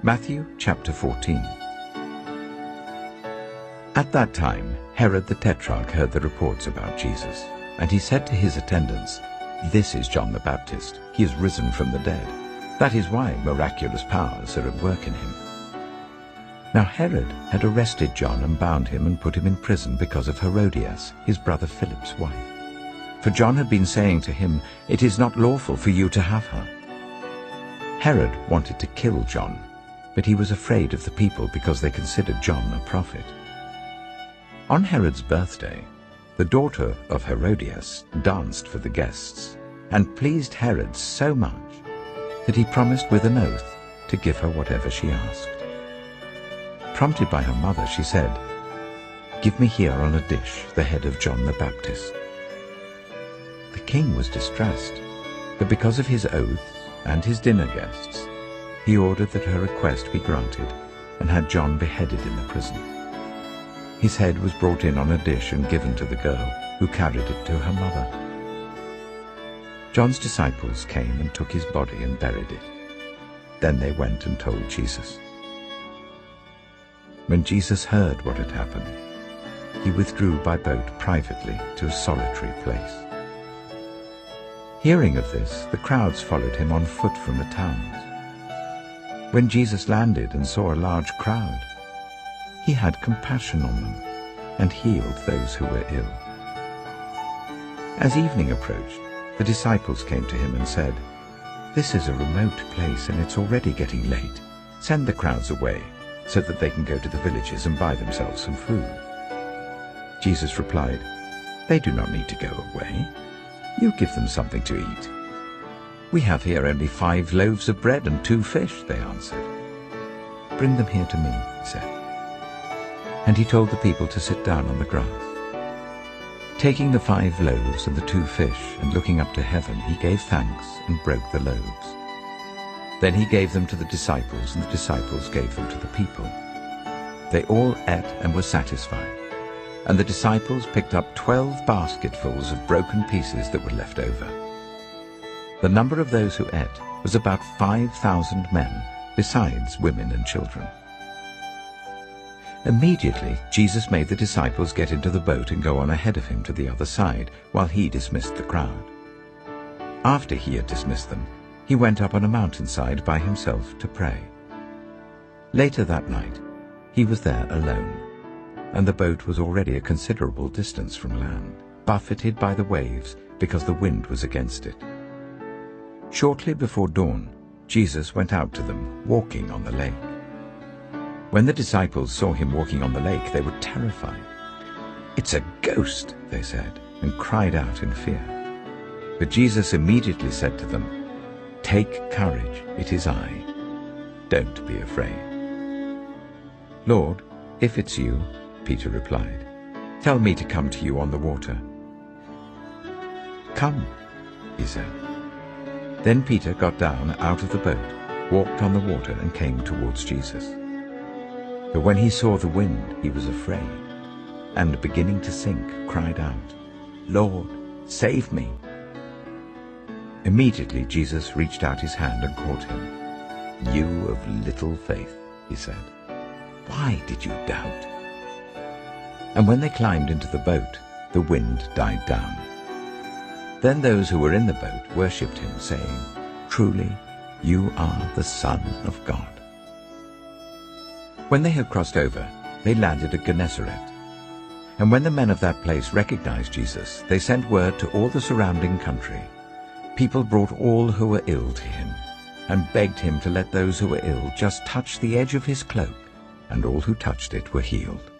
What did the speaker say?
Matthew chapter 14. At that time, Herod the Tetrarch heard the reports about Jesus, and he said to his attendants, "This is John the Baptist. He is risen from the dead. That is why miraculous powers are at work in him." Now Herod had arrested John and bound him and put him in prison because of Herodias, his brother Philip's wife. For John had been saying to him, "It is not lawful for you to have her." Herod wanted to kill John, but he was afraid of the people because they considered John a prophet. On Herod's birthday, the daughter of Herodias danced for the guests and pleased Herod so much that he promised with an oath to give her whatever she asked. Prompted by her mother, she said, "Give me here on a dish the head of John the Baptist." The king was distressed, but because of his oaths and his dinner guests, he ordered that her request be granted and had John beheaded in the prison. His head was brought in on a dish and given to the girl, who carried it to her mother. John's disciples came and took his body and buried it. Then they went and told Jesus. When Jesus heard what had happened, he withdrew by boat privately to a solitary place. Hearing of this, the crowds followed him on foot from the towns. When Jesus landed and saw a large crowd, he had compassion on them and healed those who were ill. As evening approached, the disciples came to him and said, "This is a remote place and it's already getting late. Send the crowds away so that they can go to the villages and buy themselves some food." Jesus replied, "They do not need to go away. You give them something to eat." "We have here only 5 loaves of bread and 2 fish, they answered. "Bring them here to me," he said. And he told the people to sit down on the grass. Taking the 5 loaves and the 2 fish and looking up to heaven, he gave thanks and broke the loaves. Then he gave them to the disciples, and the disciples gave them to the people. They all ate and were satisfied, and the disciples picked up 12 basketfuls of broken pieces that were left over. The number of those who ate was about 5,000 men, besides women and children. Immediately Jesus made the disciples get into the boat and go on ahead of him to the other side, while he dismissed the crowd. After he had dismissed them, he went up on a mountainside by himself to pray. Later that night, he was there alone, and the boat was already a considerable distance from land, buffeted by the waves because the wind was against it. Shortly before dawn, Jesus went out to them, walking on the lake. When the disciples saw him walking on the lake, they were terrified. "It's a ghost," they said, and cried out in fear. But Jesus immediately said to them, "Take courage, it is I. Don't be afraid." "Lord, if it's you," Peter replied, "tell me to come to you on the water." "Come," he said. Then Peter got down out of the boat, walked on the water, and came towards Jesus. But when he saw the wind, he was afraid, and beginning to sink, cried out, "Lord, save me!" Immediately Jesus reached out his hand and caught him. "You of little faith," he said, "why did you doubt?" And when they climbed into the boat, the wind died down. Then those who were in the boat worshipped him, saying, "Truly, you are the Son of God." When they had crossed over, they landed at Gennesaret. And when the men of that place recognized Jesus, they sent word to all the surrounding country. People brought all who were ill to him, and begged him to let those who were ill just touch the edge of his cloak, and all who touched it were healed.